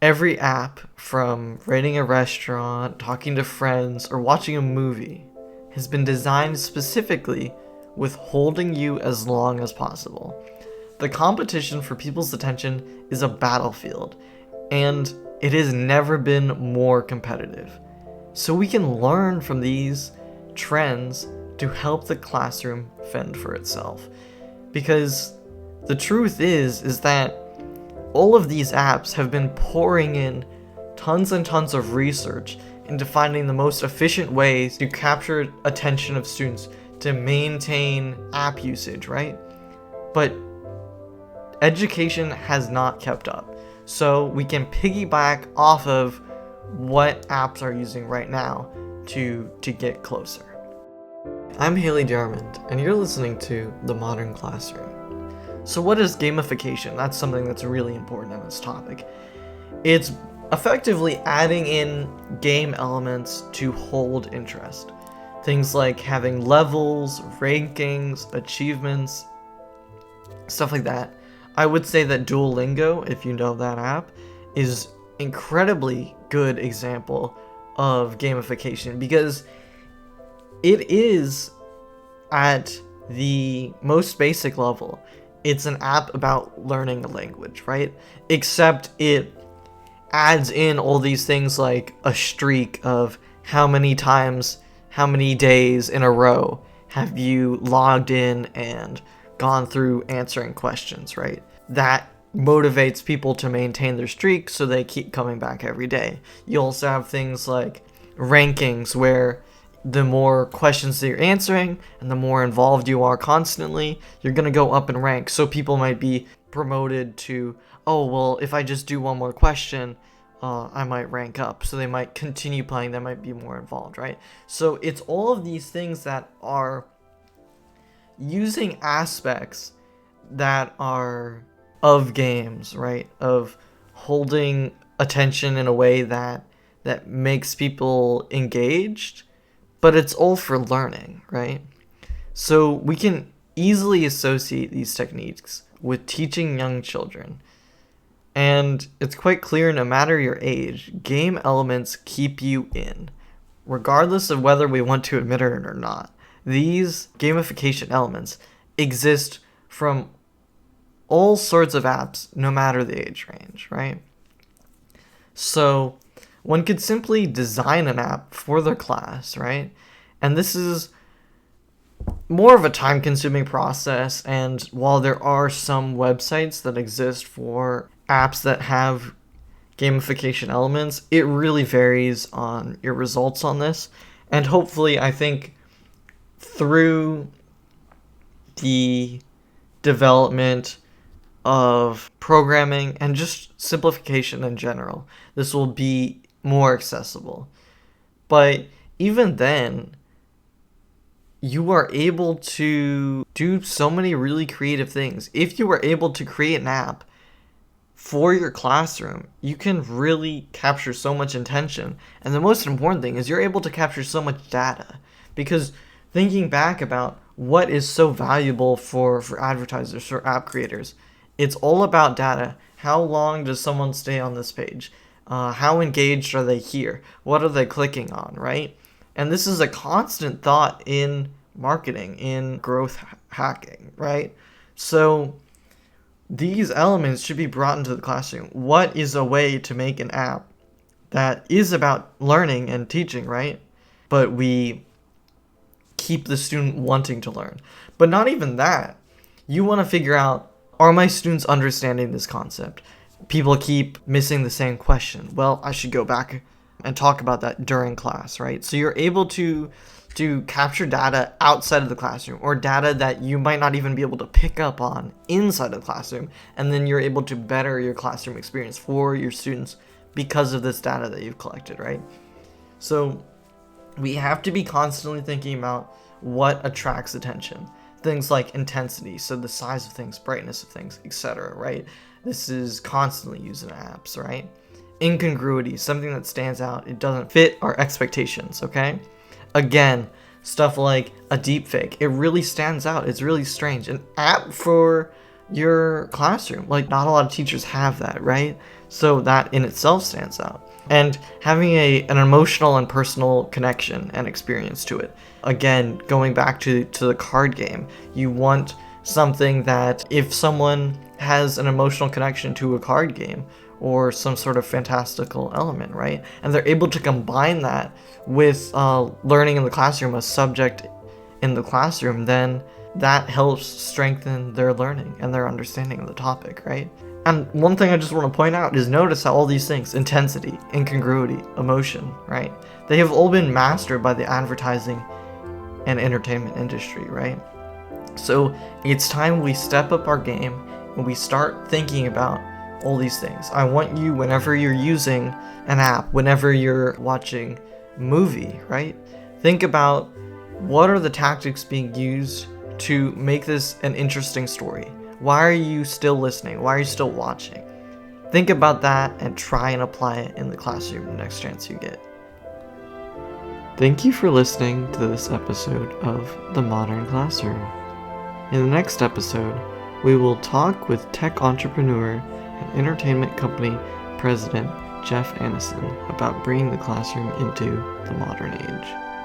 Every app, from rating a restaurant, talking to friends, or watching a movie, has been designed specifically with holding you as long as possible. The competition for people's attention is a battlefield, and it has never been more competitive. So we can learn from these trends to help the classroom fend for itself. Because the truth is that all of these apps have been pouring in tons and tons of research into finding the most efficient ways to capture attention of students to maintain app usage, right? But education has not kept up. So we can piggyback off of what apps are using right now to get closer. I'm Haley Jarmond, and you're listening to The Modern Classroom. So what is gamification? That's something that's really important in this topic. It's effectively adding in game elements to hold interest. Things like having levels, rankings, achievements, stuff like that. I would say that Duolingo, if you know that app, is incredibly good example of gamification because it is at the most basic level. It's an app about learning a language, right? Except it adds in all these things like a streak of how many times, how many days in a row have you logged in and gone through answering questions, right? That motivates people to maintain their streak so they keep coming back every day. You also have things like rankings where the more questions that you're answering and the more involved you are constantly, you're going to go up in rank. So people might be promoted to, oh, well, if I just do one more question, I might rank up. So they might continue playing, they might be more involved, right? So it's all of these things that are using aspects that are of games, right? Of holding attention in a way that makes people engaged, but it's all for learning, right? So we can easily associate these techniques with teaching young children. And it's quite clear, no matter your age, game elements keep you in, regardless of whether we want to admit it or not. These gamification elements exist from all sorts of apps, no matter the age range, right? So one could simply design an app for their class, right? And this is more of a time-consuming process, and while there are some websites that exist for apps that have gamification elements, it really varies on your results on this. And hopefully, I think through the development of programming and just simplification in general, this will be more accessible. But even then, you are able to do so many really creative things. If you were able to create an app for your classroom, you can really capture so much attention. And the most important thing is you're able to capture so much data. Because thinking back about what is so valuable for advertisers, for app creators, it's all about data. How long does someone stay on this page? How engaged are they here? What are they clicking on, right? And this is a constant thought in marketing, in growth hacking, right? So these elements should be brought into the classroom. What is a way to make an app that is about learning and teaching, right? But we keep the student wanting to learn. But not even that. You want to figure out, are my students understanding this concept? People keep missing the same question. Well, I should go back and talk about that during class, right? So you're able to capture data outside of the classroom, or data that you might not even be able to pick up on inside of the classroom, and then you're able to better your classroom experience for your students because of this data that you've collected, right? So we have to be constantly thinking about what attracts attention. Things like intensity, so the size of things, brightness of things, etc., right? This is constantly used in apps, right? Incongruity, something that stands out, it doesn't fit our expectations, okay? Again, stuff like a deepfake, it really stands out, it's really strange. An app for your classroom, like not a lot of teachers have that, right? So that in itself stands out. And having an emotional and personal connection and experience to it. Again, going back to the card game, you want something that if someone has an emotional connection to a card game or some sort of fantastical element, right? And they're able to combine that with learning in the classroom, a subject in the classroom, then that helps strengthen their learning and their understanding of the topic, right? And one thing I just want to point out is notice how all these things, intensity, incongruity, emotion, right? They have all been mastered by the advertising and entertainment industry, right? So it's time we step up our game and we start thinking about all these things. I want you, whenever you're using an app, whenever you're watching a movie, right? Think about what are the tactics being used to make this an interesting story. Why are you still listening? Why are you still watching? Think about that and try and apply it in the classroom the next chance you get. Thank you for listening to this episode of The Modern Classroom. In the next episode, we will talk with tech entrepreneur and entertainment company president Jeff Annison about bringing the classroom into the modern age.